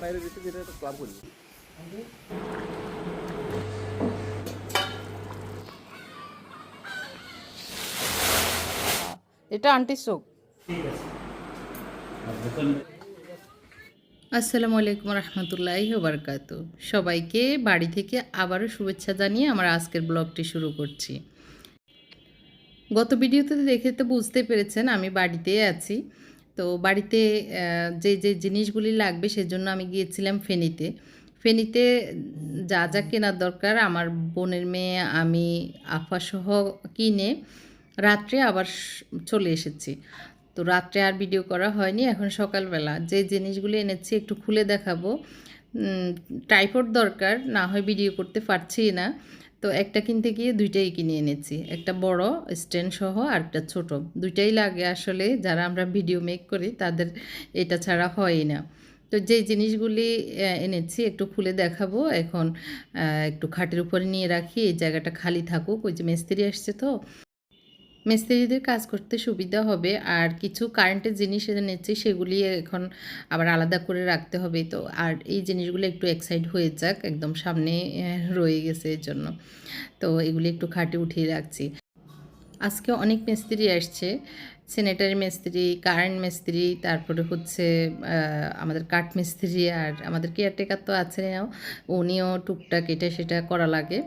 বাইরে দিতে যেটা একটা ক্লাব করি। এটা আন্টির চোখ। আসসালামু আলাইকুম রহমতুল্লাহি ওবরকাতু। সবাইকে বাড়ি থেকে আবারও শুভেচ্ছা জানিয়ে আমার আজকের ব্লগটি শুরু করছি। গত ভিডিওতে দেখে তো বুঝতে পেরেছেন আমি বাড়িতেই আছি। তো বাড়িতে যে জিনিসগুলি লাগবে সেজন্য আমি গিয়েছিলাম ফেনীতে। ফেনীতে যা যা কেনার দরকার আমার বোনের মেয়ে আমি আফাসহ কিনে রাত্রে আবার চলে এসেছি। তো রাত্রে আর ভিডিও করা হয়নি। এখন সকালবেলা যে জিনিসগুলো এনেছি একটু খুলে দেখাবো। ট্রাইপড দরকার, না হয় ভিডিও করতে পারছি না। তো একটা কিনতে গিয়ে দুইটাই কিনে এনেছি, একটা বড় স্ট্যান্ড সহ আর একটা ছোটো। দুইটাই লাগে আসলে, যারা আমরা ভিডিও মেক করি তাদের এটা ছাড়া হয়ই না। তো যেই জিনিসগুলি এনেছি একটু খুলে দেখাবো। এখন একটু খাটের উপরে নিয়ে রাখি, এই জায়গাটা খালি থাকুক। ওই যে মিস্ত্রি আসছে, তো মিস্ত্রিদের কাজ করতে সুবিধা হবে। আর কিছু কারেন্টের জিনিস এনেছি, সেগুলি এখন আবার আলাদা করে রাখতে হবে। তো আর এই জিনিসগুলো একটু এক্সাইট হয়ে যাক, একদম সামনে রয়ে গেছে এর জন্য। তো এগুলি একটু খাটে উঠিয়ে রাখছি। আজকে অনেক মিস্ত্রি আসছে, স্যানিটারি মিস্ত্রি, কারেন্ট মিস্ত্রি, তারপরে হচ্ছে আমাদের কাঠ মিস্ত্রি, আর আমাদের কেয়ারটেকার তো আছে, উনিও টুকটাক এটা সেটা করা লাগে।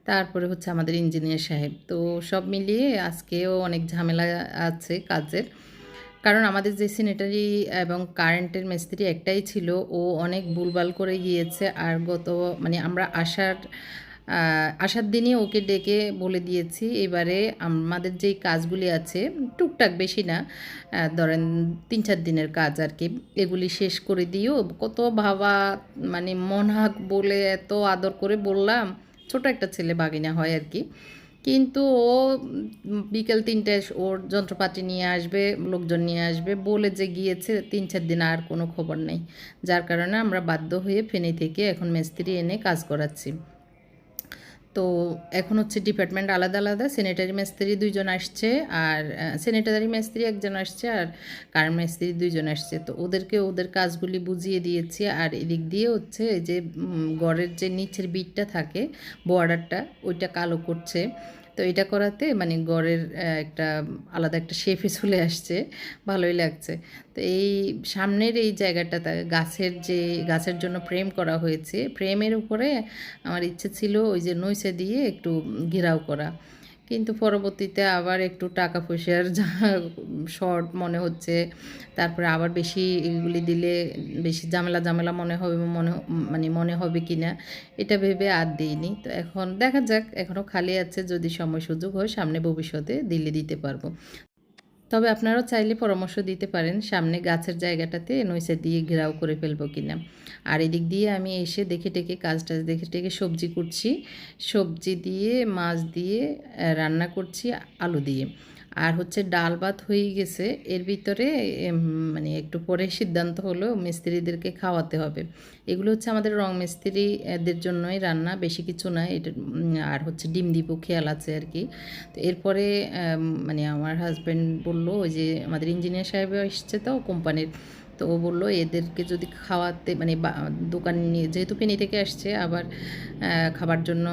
তারপরে হচ্ছে আমাদের ইঞ্জিনিয়ার সাহেব। তো সব মিলিয়ে আজকেও অনেক ঝামেলা আছে কাজের। কারণ আমাদের যে স্যানিটারি এবং কারেন্টের মিস্ত্রি একটাই ছিল, ও অনেক ভুলভাল করে গিয়েছে। আর মানে আমরা আসার দিনই ওকে ডেকে বলে দিয়েছি এবারে আমাদের যেই কাজগুলি আছে টুকটাক, বেশি না, ধরেন 3-4 দিনের কাজ আর কি, এগুলি শেষ করে দিও। কত ভাবা, মানে মনহাক বলে এত আদর করে বললাম। ছোট একটা ছেলে, বাগিনা হয় আর কি। কিন্তু ও বিকেল 3টায় ওর যন্ত্রপাতি নিয়ে আসবে, লোকজন নিয়ে আসবে বলে যে গিয়েছে, 3-4 দিন আর কোনো খবর নেই। যার কারণে আমরা বাধ্য হয়ে ফেনী থেকে এখন মিস্ত্রি এনে কাজ করাচ্ছি। তো এখন হচ্ছে ডিপার্টমেন্ট আলাদা আলাদা। স্যানিটারি মিস্ত্রি 2জন আসছে, আর স্যানিটারি মিস্ত্রি 1জন আসছে, আর কারেন্ট মিস্ত্রি 2জন আসছে। তো ওদেরকে ওদের কাজগুলি বুঝিয়ে দিয়েছি। আর এদিক দিয়ে হচ্ছে এই যে ঘরের যে নিচের বিটটা থাকে, বর্ডারটা, ওইটা কালো করছে। তো এটা করাতে মানে ঘরের একটা আলাদা একটা শেপে চলে আসছে, ভালোই লাগছে। তো এই সামনের এই জায়গাটাতে গাছের জন্য ফ্রেম করা হয়েছে, ফ্রেমের উপরে আমার ইচ্ছে ছিল ওই যে নইসে দিয়ে একটু ঘেরাও করা। কিন্তু পরবর্তীতে আবার একটু টাকা পয়সার যা শর্ট মনে হচ্ছে, তারপরে আবার বেশি এগুলি দিলে বেশি ঝামেলা ঝামেলা মনে হবে কি না, এটা ভেবে আর দিইনি। তো এখন দেখা যাক, এখনও খালি আছে, যদি সময় সুযোগ হয় সামনে ভবিষ্যতে দিতে পারবো। তবে আপনারাও চাইলে পরামর্শ দিতে পারেন, সামনে গাছের জায়গাটাতে নইসে দিয়ে ঘেরাও করে ফেলবো কিনা। আর এদিক দিয়ে আমি এসে দেখে টেকে দেখে টেকে সবজি করছি, সবজি দিয়ে মাছ দিয়ে রান্না করছি, আলু দিয়ে। আর হচ্ছে ডাল ভাত হয়ে গেছে। এর ভিতরে মানে একটু পরে সিদ্ধান্ত হলো মিস্ত্রিদেরকে খাওয়াতে হবে। এগুলো হচ্ছে আমাদের রং মিস্ত্রি এদের জন্যই রান্না, বেশি কিছু নয় এটা। আর হচ্ছে ডিম দিব খেয়াল আছে আর কি। তো এরপরে মানে আমার হাজব্যান্ড বললো, ওই যে আমাদের ইঞ্জিনিয়ার সাহেব এসছে তো কোম্পানির, তো ও বললো এদেরকে যদি খাওয়াতে, মানে দোকান নিয়ে, যেহেতু ফেনী থেকে আসছে আবার খাবার জন্য,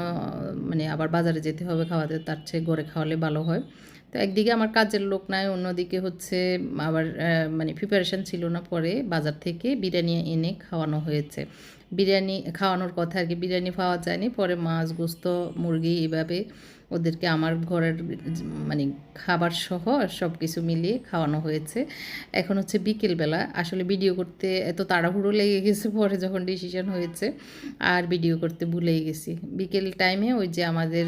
মানে আবার বাজারে যেতে হবে খাওয়াতে, তার চেয়ে ঘরে খাওয়ালে ভালো হয়। তো একদিকে আমার কাজের লোক নাই, অন্যদিকে হচ্ছে আবার মানে প্রিপারেশান ছিল না, পরে বাজার থেকে বিরিয়ানি এনে খাওয়ানো হয়েছে। বিরিয়ানি খাওয়ানোর কথা আর কি, বিরিয়ানি পাওয়া যায়নি, পরে মাছ, গোস্ত, মুরগি এভাবে ওদেরকে আমার ঘরের মানে খাবার সহ সব কিছু মিলিয়ে খাওয়ানো হয়েছে। এখন হচ্ছে বিকেলবেলা, আসলে ভিডিও করতে এত তাড়াহুড়ো লেগে গেছে, পরে যখন ডিসিশন হয়েছে আর ভিডিও করতে ভুলেই গেছি। বিকেল টাইমে ওই যে আমাদের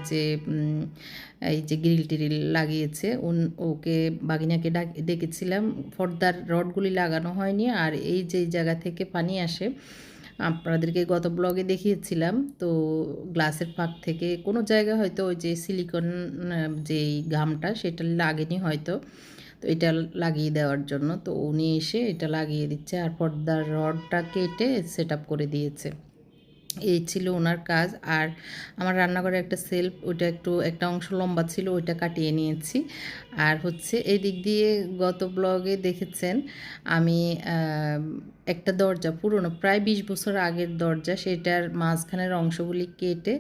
যে এই যে গ্রিল টিরিল লাগিয়েছে, ওকে বাগিনাকে ডেকেছিলাম। পর্দার রডগুলি লাগানো হয়নি। আর এই যে জায়গা থেকে পানি আসে, আপনাদেরকে গত ব্লগে দেখিয়েছিলাম, তো গ্লাসের ফাঁক থেকে কোনো জায়গায় হয়তো ওই যে সিলিকন যেই গামটা সেটা লাগেনি হয়তো, তো এটা লাগিয়ে দেওয়ার জন্য তো উনি এসে এটা লাগিয়ে দিচ্ছে, আর পর্দার রডটা কেটে সেট আপ করে দিয়েছে। এই ছিল ওনার কাজ। আর আমার রান্নাঘরে একটা সেলফ, ওইটা একটু একটা অংশ লম্বা ছিল, ওইটা কাটিয়ে নিয়েছি। আর হচ্ছে এই দিক দিয়ে গত ব্লগে দেখেছেন আমি একটা দরজা পুরনো প্রায় ২০ বছর আগের দরজা, সেটার মাঝখানের অংশগুলি কেটে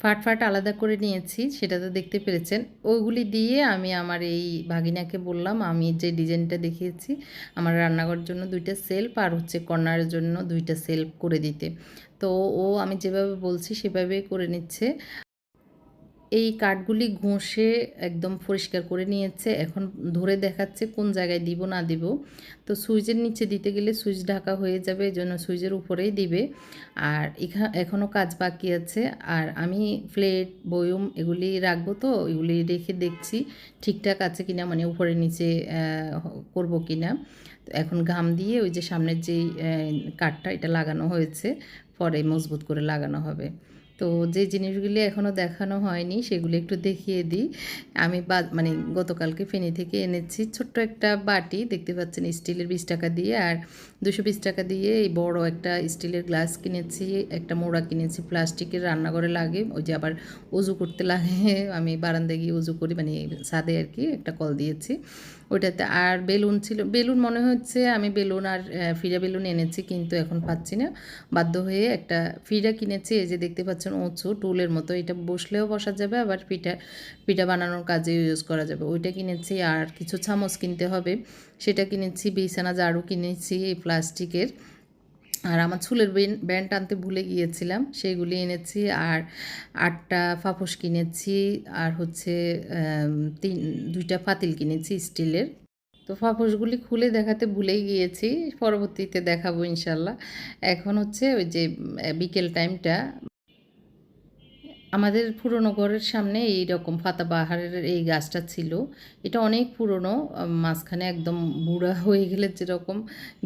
ফাট ফাট আলাদা করে নিয়েছি, সেটা তো দেখতে পেরেছেন। ওইগুলি দিয়ে আমি আমার এই ভাগিনাকে বললাম আমি যে ডিজাইনটা দেখিয়েছি আমার রান্নাঘরের জন্য ২টা সেলফ আর হচ্ছে কর্নারের জন্য ২টা সেলফ করে দিতে। তো ও আমি যেভাবে বলছি সেভাবেই করে নিচ্ছে। এই কাঠগুলি ঘষে একদম পরিষ্কার করে নিয়েছে। এখন ধরে দেখাচ্ছে কোন জায়গায় দিব না দিব। তো সুইচের নিচে দিতে গেলে সুইচ ঢাকা হয়ে যাবে, এজন্য সুইচের উপরেই দিবে। আর এখনও কাজ বাকি আছে। আর আমি প্লেট বয়ম এগুলি রাখবো, তো এগুলি রেখে দেখছি ঠিকঠাক আছে কিনা, মানে উপরে নিচে করব কিনা। তো এখন ঘাম দিয়ে ওই যে সামনের যেই কাঠটা এটা লাগানো হয়েছে, পরে মজবুত করে লাগানো হবে। তো যে জিনিসগুলি এখনও দেখানো হয়নি সেগুলি একটু দেখিয়ে দিই। আমি মানে গতকালকে ফেনী থেকে এনেছি ছোট্ট একটা বাটি, দেখতে পাচ্ছেন স্টিলের ২০ টাকা দিয়ে, আর ২২০ টাকা দিয়ে এই বড় একটা স্টিলের গ্লাস কিনেছি, একটা মোড়া কিনেছি প্লাস্টিকের, রান্নাঘরে লাগে, ওই যে আবার উজু করতে লাগে, আমি বারান্দায় গিয়ে উজু করি, মানে ছাদে আর কি একটা কল দিয়েছি ওইটাতে। আর বেলুন ছিল, বেলুন মনে হচ্ছে আমি বেলুন আর ফিরা বেলুন এনেছি, কিন্তু এখন পাচ্ছি না, বাধ্য হয়ে একটা ফিরা কিনেছি। এই যে দেখতে পাচ্ছেন উঁচু টুলের মতো, এটা বসলেও বসা যাবে, আবার পিঠা বানানোর কাজে ইউজ করা যাবে, ওইটা কিনেছি। আর কিছু চামচ কিনতে হবে, সেটা কিনেছি। বিছানা ঝাড়ু কিনেছি এই প্লাস্টিকের। আর আমার চুলের ব্যান্ড আনতে ভুলে গিয়েছিলাম, সেইগুলি এনেছি। আর ৮টা পাপোশ কিনেছি, আর হচ্ছে ২টা পাতিল কিনেছি স্টিলের। তো পাপোশগুলি খুলে দেখাতে ভুলেই গিয়েছি, পরবর্তীতে দেখাবো ইনশাল্লাহ। এখন হচ্ছে ওই যে বিকেল টাইমটা, আমাদের পুরনো ঘরের সামনে এই রকম পাতাবাহারের এই গাছটা ছিল। এটা অনেক পুরনো, মাঝখানে একদম বুড়া হয়ে গেলে যেরকম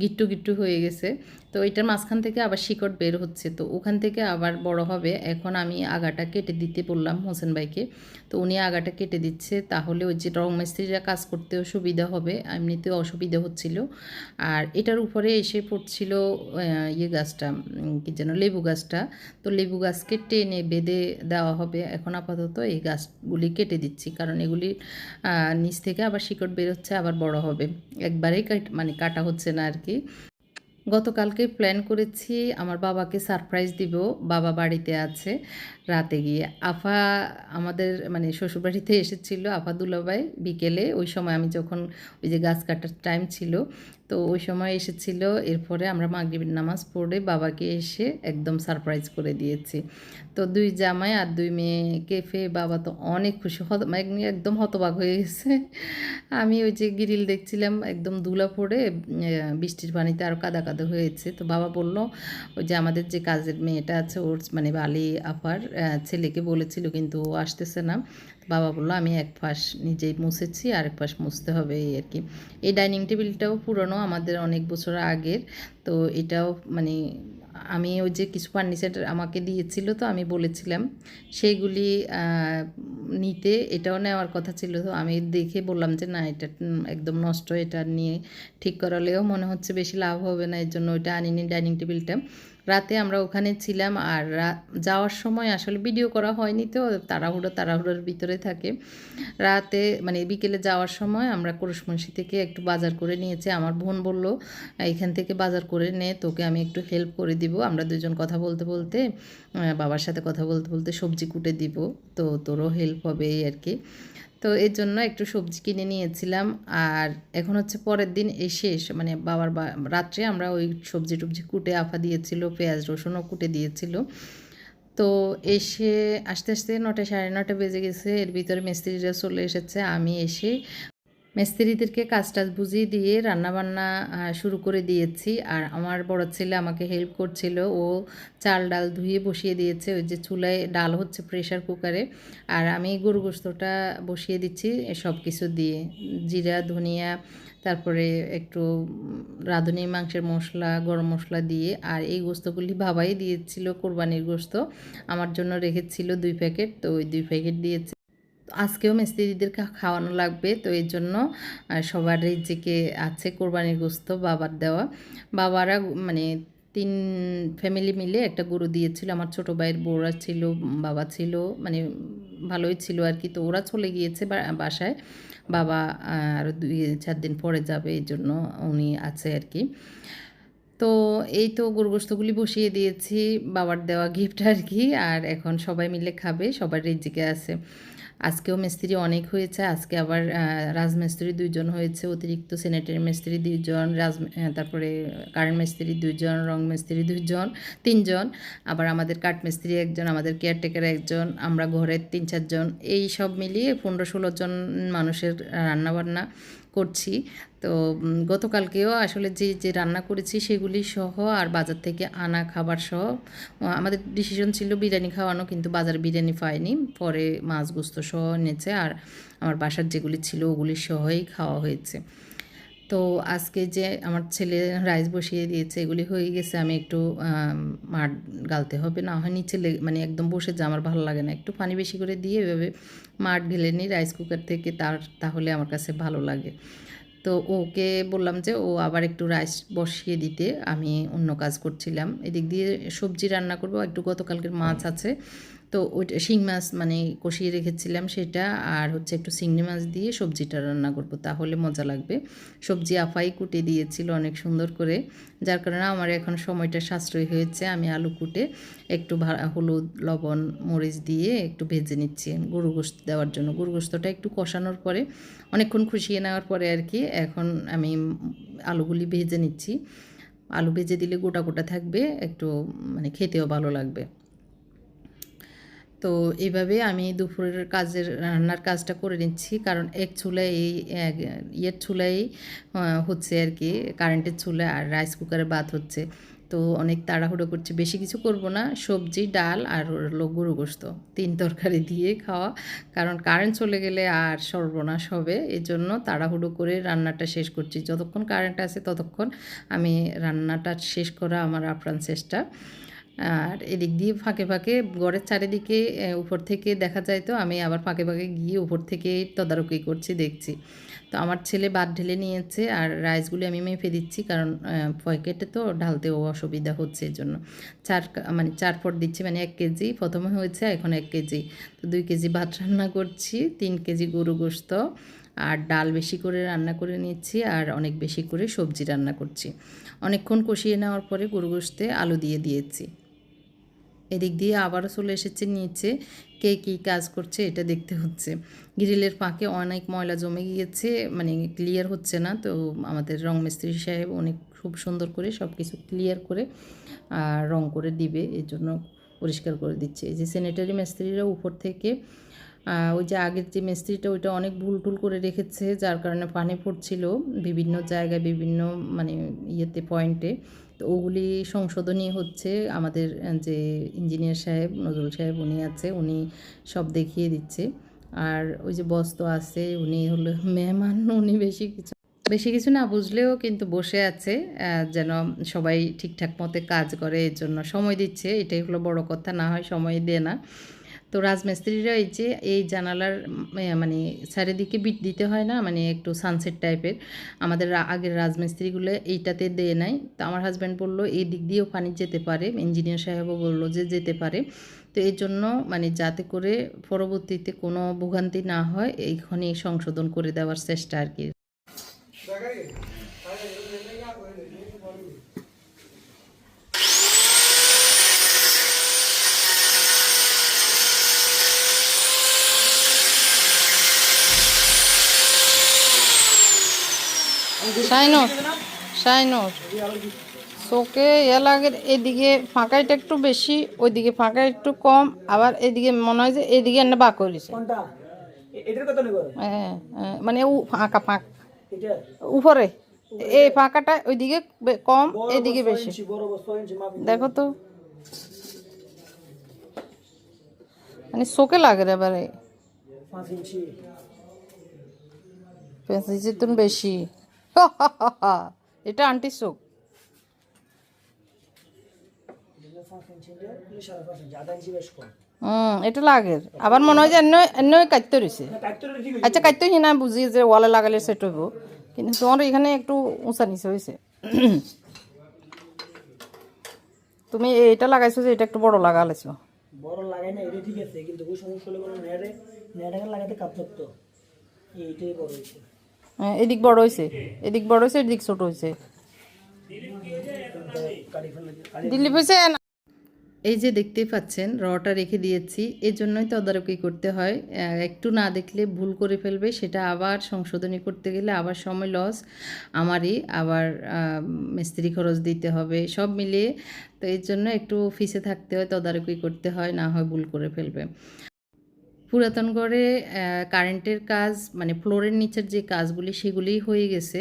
গিট্টু গিট্টু হয়ে গেছে। তো এটার মাঝখান থেকে আবার শিকড় বের হচ্ছে, তো ওখান থেকে আবার বড় হবে। এখন আমি আগাটা কেটে দিতে বললাম হোসেন ভাইকে, তো উনি আগাটা কেটে দিচ্ছে, তাহলে ওই যে রং মিস্ত্রিরা কাজ করতেও সুবিধা হবে, এমনিতেও অসুবিধা হচ্ছিল। আর এটার উপরে এসে পড়ছিল ইয়ে গাছটা, কি যেন লেবু গাছটা। তো লেবু গাছকে টেনে বেঁধে দেওয়া হবে। এখন আপাতত এই গাছগুলি কেটে দিচ্ছি, কারণ এগুলি নিচ থেকে আবার শিকড় বেরোচ্ছে, আবার বড় হবে, একবারেই মানে কাটা হচ্ছে না আর কি। গতকালকে প্ল্যান করেছি আমার বাবাকে সারপ্রাইজ দিব, বাবা বাড়িতে আছে। রাতে গিয়ে আফা আমাদের মানে শ্বশুরবাড়িতে এসেছিল, আফা দুলাভাই বিকেলে, ওই সময় আমি যখন ওই যে গাছ কাটার টাইম ছিল, তো ওই সময় এসেছিল। এরপরে আমরা মাগরিবের নামাজ পড়ে বাবাকে এসে একদম সারপ্রাইজ করে দিয়েছি। তো ২ জামাই আর ২ মেয়েকে পেয়ে বাবা তো অনেক খুশি, মানে একদম হতবাক হয়ে গেছে। আমি ওই যে গ্রিল দেখছিলাম, একদম ধুলা পড়ে বৃষ্টির পানিতে আরও কাদা কাদা হয়েছে। তো বাবা বলল ওই যে আমাদের যে কাজের মেয়েটা আছে ওর মানে বালি আপার ছেলেকে বলেছিল, কিন্তু ও আসতেছে না। বাবা বললো আমি এক পাশ নিজেই মুছেছি, আর এক পাশ মুছতে হবে, এই আর কি। এই ডাইনিং টেবিলটাও পুরনো, আমাদের অনেক বছর আগের। তো এটাও মানে আমি ওই যে কিছু ফার্নিচার আমাকে দিয়েছিল, তো আমি বলেছিলাম সেইগুলি নিতে, এটাও নেওয়ার কথা ছিল। তো আমি দেখে বললাম যে না, এটা একদম নষ্ট, এটা নিয়ে ঠিক করালেও মনে হচ্ছে বেশি লাভ হবে না, এর জন্য ওইটা আনিনি ডাইনিং টেবিলটা। রাতে আমরা ওখানে ছিলাম, আর যাওয়ার সময় আসলে ভিডিও করা হয়নি, তো তাড়াহুড়োর ভিতরে থাকে। রাতে মানে বিকেলে যাওয়ার সময় আমরা কুরুশমুন্সি থেকে একটু বাজার করে নিয়েছি। আমার বোন বলল এখান থেকে বাজার করে নে, তোকে আমি একটু হেল্প করে দিব। আমরা দুজন কথা বলতে বলতে বাবার সাথে কথা বলতে বলতে সবজি কুটে দিব, তো তোরও হেল্প হবে এই আর কি। তো এর জন্য একটু সবজি কিনে নিয়েছিলাম। আর এখন হচ্ছে পরের দিন এসে মানে বাবার রাত্রে আমরা ওই সবজি টবজি কুটে আফা দিয়েছিল, পেঁয়াজ রসুনও কুটে দিয়েছিল। তো এসে আস্তে আস্তে ৯টা সাড়ে ৯টা বেজে গেছে, এর ভিতরে মিস্ত্রিরা চলে এসেছে। আমি এসে মিস্ত্রিদেরকে কাজ টাজ বুঝিয়ে দিয়ে রান্নাবান্না শুরু করে দিয়েছি। আর আমার বড় ছেলে আমাকে হেল্প করছিল, ও চাল ডাল ধুয়ে বসিয়ে দিয়েছে, ওই যে চুলায় ডাল হচ্ছে প্রেশার কুকারে। আর আমি গরু গোশতটা বসিয়ে দিচ্ছি সব কিছু দিয়ে, জিরা ধনিয়া, তারপরে একটু রাঁধুনি মাংসের মশলা গরম মশলা দিয়ে। আর এই গোস্তগুলি বাবাই দিয়েছিল, কোরবানির গোস্ত আমার জন্য রেখেছিল ২ প্যাকেট, তো ওই ২ প্যাকেট দিয়েছে। আজকেও মিস্ত্রিদেরকে খাওয়ানো লাগবে, তো এর জন্য সবার রিজিকে আছে কোরবানির গোস্ত বাবার দেওয়া। বাবারা মানে 3 ফ্যামিলি মিলে একটা গরু দিয়েছিল। আমার ছোট ভাইয়ের বউরা ছিল, বাবা ছিল, মানে ভালোই ছিল আর কি। তো ওরা চলে গিয়েছে বাসায়। বাবা আরও 2-4 দিন পরে যাবে, এই জন্য উনি আছে আর কি। তো এই তো গরু গোস্তগুলি বসিয়ে দিয়েছি, বাবার দেওয়া গিফট আর কি। আর এখন সবাই মিলে খাবে, সবার রিজিকে আছে। আজকেও মিস্ত্রি অনেক হয়েছে, আজকে আবার রাজমিস্ত্রি 2 জন হয়েছে, অতিরিক্ত স্যানিটারি মিস্ত্রি 2 জন, তারপরে কারেন্ট মিস্ত্রি 2 জন, রং মিস্ত্রি 2 জন, 3 জন, আবার আমাদের কাঠ মিস্ত্রি 1 জন, আমাদের কেয়ারটেকার 1 জন, আমরা ঘরের 3-4 জন, এই সব মিলিয়ে 15-16 জন মানুষের রান্নাবান্না করছি। তো গতকালকেও আসলে যে রান্না করেছি সেগুলি সহ আর বাজার থেকে আনা খাবার সহ আমাদের ডিসিশন ছিল বিরিয়ানি খাওয়ানো, কিন্তু বাজারে বিরিয়ানি পাইনি, পরে মাছ গোস্ত সহ এনেছে আর আমার বাসার যেগুলি ছিল ওগুলি সহই খাওয়া হয়েছে। তো আজকে যে আমার ছেলে রাইস বসিয়ে দিয়েছে, এগুলি হয়ে গেছে। আমি একটু মাঠ গালতে হবে, না হয় নিচে মানে একদম বসে যা আমার ভালো লাগে না, একটু পানি বেশি করে দিয়ে এভাবে মাঠ ঢেলে নিই রাইস কুকার থেকে, তাহলে আমার কাছে ভালো লাগে। তো ওকে বললাম যে ও আবার একটু রাইস বসিয়ে দিতে, আমি অন্য কাজ করছিলাম। এদিক দিয়ে সবজি রান্না করব, একটু গতকালকের মাছ আছে, তো ওইটা শিং মাছ মানে কষিয়ে রেখেছিলাম সেটা, আর হচ্ছে একটু চিংড়ি মাছ দিয়ে সবজিটা রান্না করব, তাহলে মজা লাগবে। সবজি আফাই কুটে দিয়েছিল অনেক সুন্দর করে, যার কারণে আমার এখন সময়টা সাশ্রয় হয়েছে। আমি আলু কুটে একটু হলুদ লবণ মরিচ দিয়ে একটু ভেজে নিচ্ছি গরু গোশত দেওয়ার জন্য। গরু গোশতটা একটু কষানোর পরে অনেকক্ষণ খুশিয়ে নেওয়ার পরে আর কি এখন আমি আলুগুলি ভেজে নিচ্ছি। আলু ভেজে দিলে গোটা গোটা থাকবে, একটু মানে খেতেও ভালো লাগবে। তো এইভাবে আমি দুপুরের রান্নার কাজটা করে নিচ্ছি, কারণ এক চুলায় ইয়ের চুলাই হচ্ছে আর কি, কারেন্টের চুলা, আর রাইস কুকারে ভাত হচ্ছে। তো অনেক তাড়াহুড়ো করছি, বেশি কিছু করব না, সবজি ডাল আর হলো গরু গোশত 3 তরকারি দিয়ে খাওয়া, কারণ কারেন্ট চলে গেলে আর সর্বনাশ হবে, এই জন্য তাড়াহুড়ো করে রান্নাটা শেষ করছি। যতক্ষণ কারেন্ট আছে ততক্ষণ আমি রান্নাটা শেষ করা আমার আপ্রাণ চেষ্টা। আর এদিক দিয়ে ফাঁকে ফাঁকে ঘরের চারিদিকে উপর থেকে দেখা যায়, তো আমি আবার ফাঁকে ফাঁকে গিয়ে উপর থেকে তদারকি করছি, দেখছি। তো আমার ছেলে ভাত ঢেলে নিয়েছে আর রাইসগুলি আমি মেপে দিচ্ছি, কারণ পকেটে তো ঢালতেও অসুবিধা হচ্ছে, এই জন্য 4 পট দিচ্ছি, মানে 1 কেজি প্রথমে হয়েছে, এখন 1 কেজি। তো 2 কেজি ভাত রান্না করছি, 3 কেজি গরু গোশত আর ডাল বেশি করে রান্না করে নিচ্ছি, আর অনেক বেশি করে সবজি রান্না করছি। অনেকক্ষণ কষিয়ে নেওয়ার পরে গরু গোশতে আলু দিয়ে দিয়েছি। এদিক দিয়ে আবারও চলে এসেছে নিচে, কে কী কাজ করছে এটা দেখতে হচ্ছে। গ্রিলের ফাঁকে অনেক ময়লা জমে গিয়েছে, মানে ক্লিয়ার হচ্ছে না। তো আমাদের রং মিস্ত্রি সাহেব অনেক খুব সুন্দর করে সব কিছু ক্লিয়ার করে রং করে দিবে, এই জন্য পরিষ্কার করে দিচ্ছে। এই যে স্যানিটারি মিস্ত্রিরা উপর থেকে ওই যে আগের যে মিস্ত্রিটা ওইটা অনেক ভুল টুল করে রেখেছে, যার কারণে পানি পড়ছিল বিভিন্ন জায়গায়, বিভিন্ন মানে ইয়েতে পয়েন্টে। তো ওগুলি সংশোধনী হচ্ছে। আমাদের যে ইঞ্জিনিয়ার সাহেব নজরুল সাহেব উনি আছে, উনি সব দেখিয়ে দিচ্ছে। আর ওই যে বস তো আছে, উনি হলো মেহমান, উনি বেশি কিছু না বুঝলেও কিন্তু বসে আছে, যেন সবাই ঠিকঠাক মতো কাজ করে, এর জন্য সময় দিচ্ছে, এটাই হলো বড় কথা, না হয় সময় দেয় না। তো রাজমিস্ত্রিরা এই যে এই জানালার মানে চারিদিকে বিট দিতে হয় না, মানে একটু সানসেট টাইপের, আমাদের আগের রাজমিস্ত্রিগুলো এইটাতে দেয় নাই। তো আমার হাজব্যান্ড বললো এই দিক দিয়েও পানি যেতে পারে, ইঞ্জিনিয়ার সাহেবও বললো যে যেতে পারে। তো এই জন্য মানে যাতে করে পরবর্তীতে কোনো ভোগান্তি না হয় এইখানে সংশোধন করে দেওয়ার চেষ্টা আর কি। শাইনর চোখে এলাকার এদিকে ফাঁকাইটা একটু বেশি, ওইদিকে ফাঁকা একটু কম, আবার এদিকে মনে হয় যে এদিকে এনে বাক করেছে। হ্যাঁ, মানে ফাঁকা উপরে এই ফাঁকাটা ওইদিকে কম, এদিকে বেশি। দেখো তো, মানে চোখে লাগে রে এবারে 5 ইঞ্চির তো বেশি। এটা আন্টির চোখ। এটা লাগে, আবার মনে হয় যে এন্ন কাটতে রয়েছে। আচ্ছা কাটতে না বুঝি যে ওয়ালে লাগালে সেট হইব, কিন্তু তোমার এখানে একটু উঁচা নিচে হয়েছে। তুমি এটা লাগাইছো যে এটা একটু বড় লাগালেছো। বড় লাগাই না, এটা ঠিক আছে, কিন্তু ওই সমস্যা হলে কোনো নেড়ে লাগাতে কাপড় তো এইটাই বড় হয়েছে। এদিক বড় হয়েছে, এদিক বড় হয়েছে, এদিক ছোট হয়েছে। দিল্লি হয়েছে। এই যে দেখতেই পাচ্ছেন রটা রেখে দিয়েছি, এর জন্যই তদারকি করতে হয়। একটু না দেখলে ভুল করে ফেলবে, সেটা আবার সংশোধনী করতে গেলে আবার সময় লস আমারই, আবার মিস্ত্রি খরচ দিতে হবে, সব মিলিয়ে। তো এর জন্য একটু অফিসে থাকতে হয়, তদারকি করতে হয়, না হয় ভুল করে ফেলবে। পুরাতন ঘরে কারেন্টের কাজ মানে ফ্লোরের নিচের যে কাজগুলি সেগুলিই হয়ে গেছে,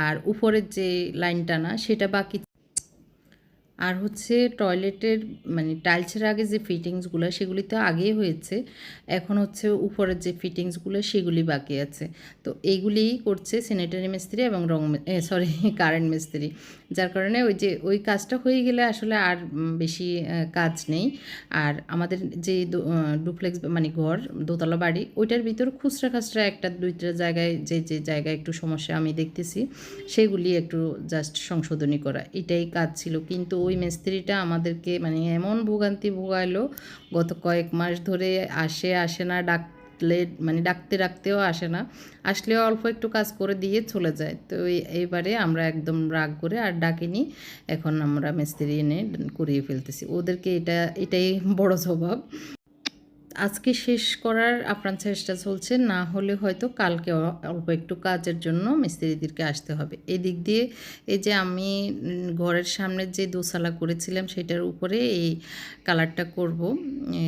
আর উপরের যে লাইন টানা সেটা বাকি। আর হচ্ছে টয়লেটের মানে টাইলসের আগে যে ফিটিংসগুলো সেগুলি তো আগেই হয়েছে, এখন হচ্ছে উপরের যে ফিটিংসগুলো সেগুলি বাকি আছে। তো এইগুলিই করছে স্যানিটারি মিস্ত্রি এবং সরি কারেন্ট মিস্ত্রি, যার কারণে ওই যে ওই কাজটা হয়ে গেলে আসলে আর বেশি কাজ নেই। আর আমাদের যে ডুপ্লেক্স মানে ঘর দোতলা বাড়ি, ওইটার ভিতর খুচরা খাচরা একটা দুইটা জায়গায় যে জায়গায় একটু সমস্যা আমি দেখতেছি সেগুলি একটু জাস্ট সংশোধনী করা, এটাই কাজ ছিল। কিন্তু ওই মিস্ত্রিটা আমাদেরকে মানে এমন ভোগান্তি ভোগাইলো, গত কয়েক মাস ধরে আসে না, ডাকলে মানে ডাকতেও আসে না, আসলেও অল্প একটু কাজ করে দিয়ে চলে যায়। তো এইবারে আমরা একদম রাগ করে আর ডাকিনি, এখন আমরা মিস্ত্রি এনে করিয়ে ফেলতেছি ওদেরকে, এটাই বড় স্বভাব। আজকে শেষ করার আপ্রাণ চেষ্টা চলছে, না হলে হয়তো কালকে অল্প একটু কাজের জন্য মিস্ত্রিদেরকে আসতে হবে। এদিক দিয়ে এই যে আমি ঘরের সামনে যে দোসালা করেছিলাম সেটার উপরে এই কালারটা করব,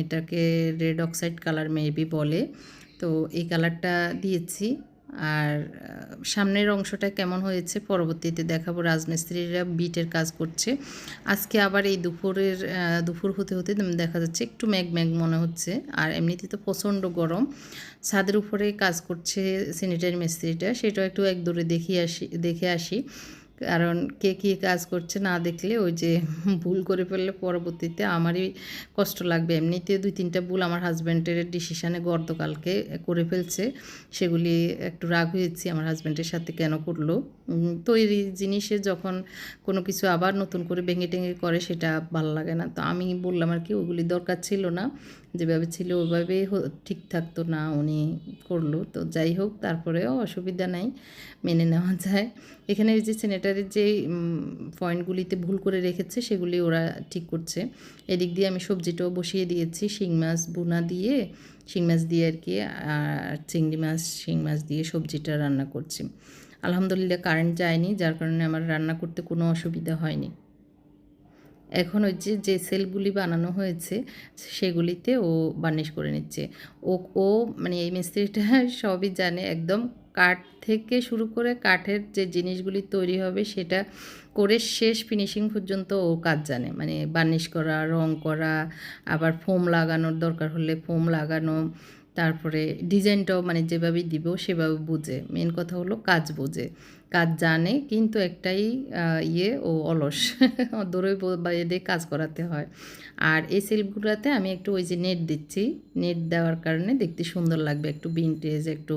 এটাকে রেড অক্সাইড কালার মেবি বলে। তো এই কালারটা দিয়েছি। আর সামনের অংশটা কেমন হয়েছে পরবর্তীতে দেখাবো। রাজমিস্ত্রিরা বিটের কাজ করছে আজকে, আবার এই দুপুর হতে হতে দেখা যাচ্ছে একটু ম্যাগ মনে হচ্ছে। আর এমনিতে তো প্রচণ্ড গরম, ছাদের উপরে কাজ করছে স্যানিটারি মিস্ত্রিটা, সেটাও একটু এক দূরে দেখে আসি, কারণ কে কী কাজ করছে না দেখলে ওই যে ভুল করে ফেললে পরবর্তীতে আমারই কষ্ট লাগবে। এমনিতে 2-3টা ভুল আমার হাজব্যান্ডের ডিসিশানে গতকালকে করে ফেলছে, সেগুলি একটু রাগ হয়েছি আমার হাজব্যান্ডের সাথে, কেন করলো। তৈরি জিনিসে যখন কোনো কিছু আবার নতুন করে ভেঙে টেঙে করে সেটা ভালো লাগে না। তো আমি বললাম আর কি ওগুলি দরকার ছিল না, যেভাবে ছিল ওইভাবেই ঠিক থাকতো না, উনি করলো। তো যাই হোক, তারপরেও অসুবিধা নাই, মেনে নেওয়া যায়। এখানে যে স্যানিটারির যে পয়েন্টগুলিতে ভুল করে রেখেছে সেগুলি ওরা ঠিক করছে। এদিক দিয়ে আমি সবজিটাও বসিয়ে দিয়েছি, শিং মাছ দিয়ে আর কি, আর শিং মাছ দিয়ে সবজিটা রান্না করছি। আলহামদুলিল্লাহ কারেন্ট যায়নি, যার কারণে আমার রান্না করতে কোনো অসুবিধা হয়নি। এখন ওই যে সেলগুলি বানানো হয়েছে সেগুলিতে ও বার্নিশ করে নিচ্ছে। ও ও মানে এই মিস্ত্রিটা সবই জানে, একদম কাঠ থেকে শুরু করে কাঠের যে জিনিসগুলি তৈরি হবে সেটা করে শেষ ফিনিশিং পর্যন্ত ও কাজ জানে, মানে বার্নিশ করা, রং করা, আবার ফোম লাগানোর দরকার হলে ফোম লাগানো, তারপরে ডিজাইনটাও মানে যেভাবে দিব সেভাবে বুঝে। মেন কথা হলো কাজ বোঝে, কাজ জানে, কিন্তু একটাই ও অলস দৌড়ে বাইরে কাজ করাতে হয়। আর এই সেলফগুলোতে আমি একটু ওই যে নেট দিচ্ছি, নেট দেওয়ার কারণে দেখতে সুন্দর লাগবে, একটু ভিনটেজ, একটু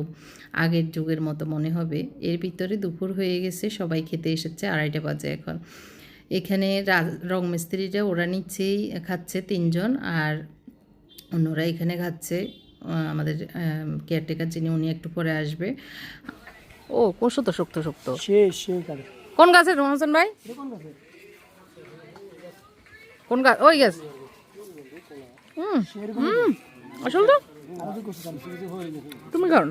আগের যুগের মতো মনে হবে। এর ভিতরে দুপুর হয়ে গেছে, সবাই খেতে এসেছে, 2:30 বাজে এখন। এখানে রং মিস্ত্রিরা ওরা নিচেই খাচ্ছে 3 জন, আর অন্যরা এখানে খাচ্ছে। আমাদের কেয়ারটেকার যিনি উনি একটু পরে আসবে। ও কষো শক্ত কোন গাছের রোহানসন ভাই? কোন গাছ? ওই গাছ। আসল তো তুমি খাও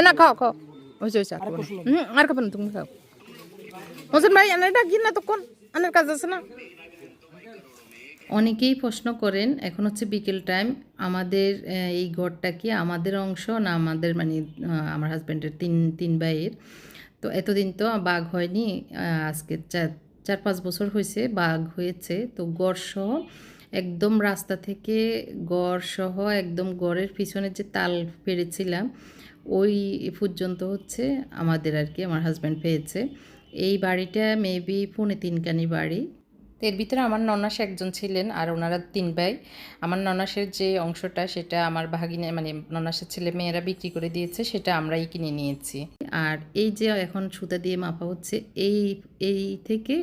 না, খাও হয়েছে আর খাবে না, তুমি খাও। হোসেন ভাই আনারটা কি না, তখন আনার কাজ আছে না। অনেকেই প্রশ্ন করেন, এখন হচ্ছে বিকেল টাইম, আমাদের এই ঘরটা কি আমাদের অংশ না আমাদের মানে আমার হাজব্যান্ডের তিন ভাইয়ের। তো এতদিন তো বাঘ হয়নি, আজকে 4-5 বছর হয়েছে বাঘ হয়েছে। তো গড়সহ একদম রাস্তা থেকে গড়সহ একদম গড়ের পিছনে যে তাল পেরেছিলাম ওই পর্যন্ত হচ্ছে আমাদের আর কি, আমার হাজব্যান্ড পেয়েছে। এই বাড়িটা মেবি 3.5 কানি বাড়ি। তো এর ভিতরে আমার ননাস একজন ছিলেন আর ওনারা 3 ভাই। আমার ননাসের যে অংশটা সেটা আমার ভাগিনে মানে ননাসের ছেলে মেয়েরা বিক্রি করে দিয়েছে, সেটা আমরাই কিনে নিয়েছি। আর এই যে এখন সুতা দিয়ে মাপা হচ্ছে, এই থেকে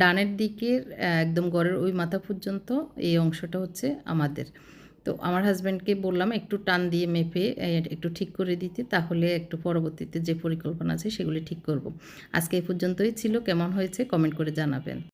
ডানের দিকের একদম গড়ের ওই মাথা পর্যন্ত এই অংশটা হচ্ছে আমাদের। তো আমার হাজব্যান্ডকে বললাম একটু টান দিয়ে মেপে একটু ঠিক করে দিতে, তাহলে একটু পরবর্তীতে যে পরিকল্পনা আছে সেগুলি ঠিক করব। আজকে এই পর্যন্তই ছিল। কেমন হয়েছে কমেন্ট করে জানাবেন।